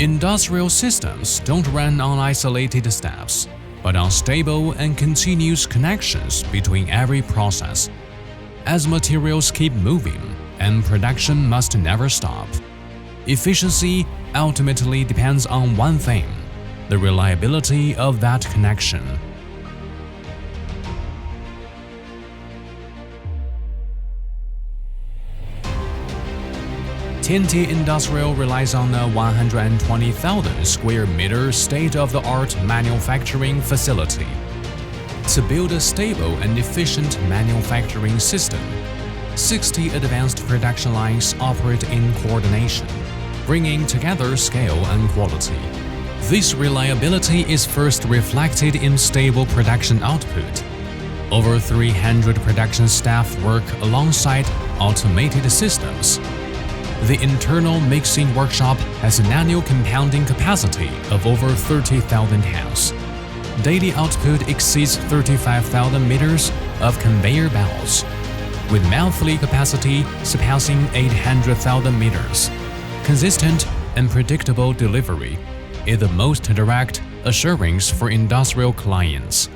Industrial systems don't run on isolated steps, but on stable and continuous connections between every process. As materials keep moving and production must never stop, efficiency ultimately depends on one thing: the reliability of that connection. Tiantie Industrial relies on a 120,000 square meter state-of-the-art manufacturing facility. To build a stable and efficient manufacturing system, 60 advanced production lines operate in coordination, bringing together scale and quality. This reliability is first reflected in stable production output. Over 300 production staff work alongside automated systems. The internal mixing workshop has an annual compounding capacity of over 30,000 tons. Daily output exceeds 35,000 meters of conveyor belts, with monthly capacity surpassing 800,000 meters. Consistent and predictable delivery is the most direct assurance for industrial clients.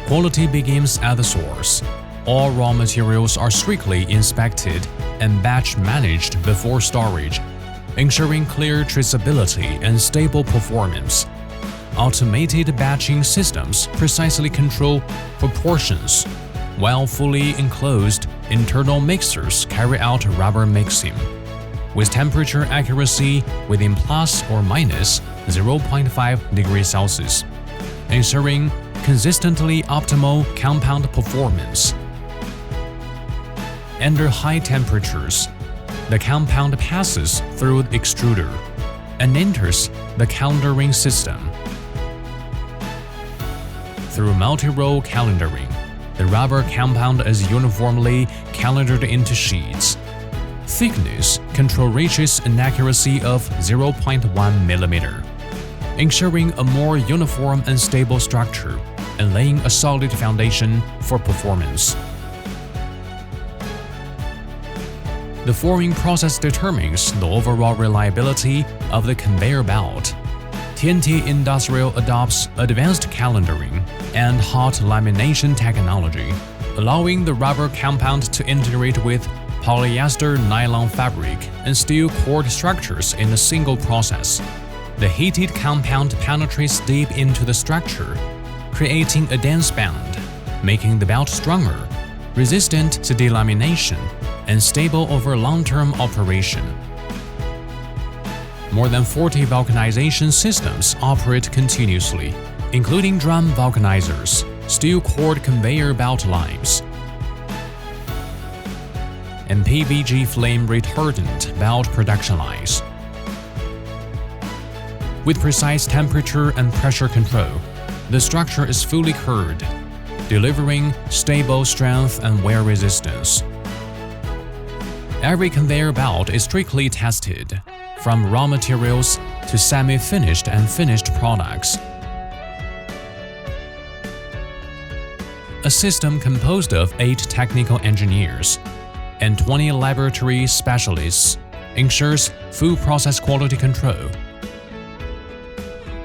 Quality begins at the source. All raw materials are strictly inspected and batch managed before storage, ensuring clear traceability and stable performance. Automated batching systems precisely control proportions, while fully enclosed internal mixers carry out rubber mixing, with temperature accuracy within plus or minus 0.5 degrees Celsius, ensuring consistently optimal compound performance. Under high temperatures, the compound passes through the extruder and enters the coundering system. Through multi-roll calendaring, the rubber compound is uniformly calendared into sheets. Thickness control reaches an accuracy of 0.1 mm, ensuring a more uniform and stable structure and laying a solid foundation for performance. The forming process determines the overall reliability of the conveyor belt. Tiantie Industrial adopts advanced calendaring and hot lamination technology, allowing the rubber compound to integrate with polyester nylon fabric and steel cord structures in a single process. The heated compound penetrates deep into the structure, creating a dense band, making the belt stronger, resistant to delamination, and stable over long-term operation. More than 40 vulcanization systems operate continuously, including drum vulcanizers, steel cord conveyor belt lines, and PVG flame retardant belt production lines. With precise temperature and pressure control, the structure is fully cured, delivering stable strength and wear resistance. Every conveyor belt is strictly tested, from raw materials to semi-finished and finished products. A system composed of 8 technical engineers and 20 laboratory specialists ensures full process quality control.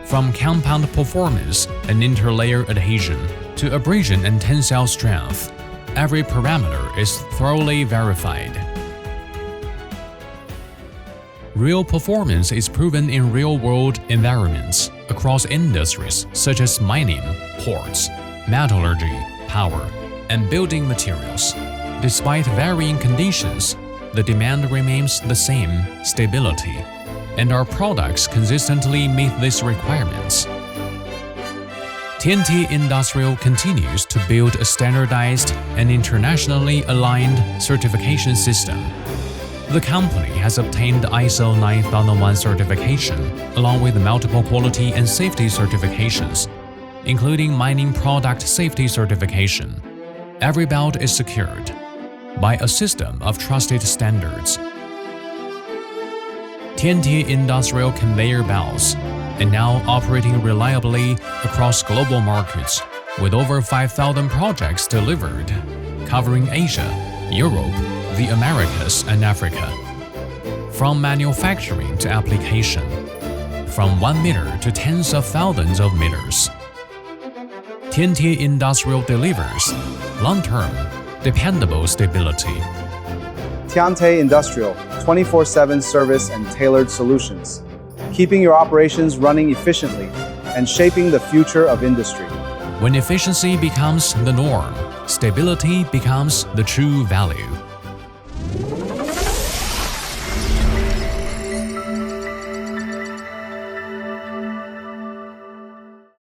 From compound performance and interlayer adhesion to abrasion and tensile strength, every parameter is thoroughly verified. Real performance is proven in real-world environments across industries such as mining, ports, metallurgy, power, and building materials. Despite varying conditions, the demand remains the same: stability, and our products consistently meet these requirements. Tiantie Industrial continues to build a standardized and internationally aligned certification system. The company has obtained ISO 9001 certification, along with multiple quality and safety certifications, including mining product safety certification. Every belt is secured by a system of trusted standards. Tiantie Industrial conveyor belts are now operating reliably across global markets, with over 5,000 projects delivered, covering Asia, Europe, the Americas, and Africa. from manufacturing to application, from 1 meter to tens of thousands of meters. Tiantie Industrial delivers long-term, dependable stability. Tiantie Industrial, 24/7 service and tailored solutions, keeping your operations running efficiently and shaping the future of industry. When efficiency becomes the norm, stability becomes the true value.